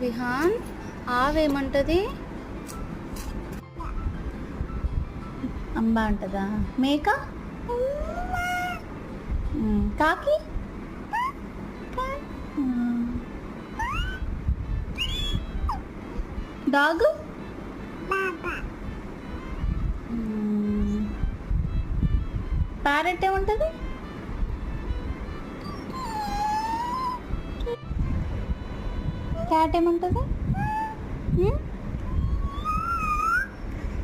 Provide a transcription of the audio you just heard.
విహాన్ ఆవేమంటది? అంబా అంటదా? మేక? కాకి? Dog? Parrot ఏముంటుంది? క్యాట్ ఏముంటుంది?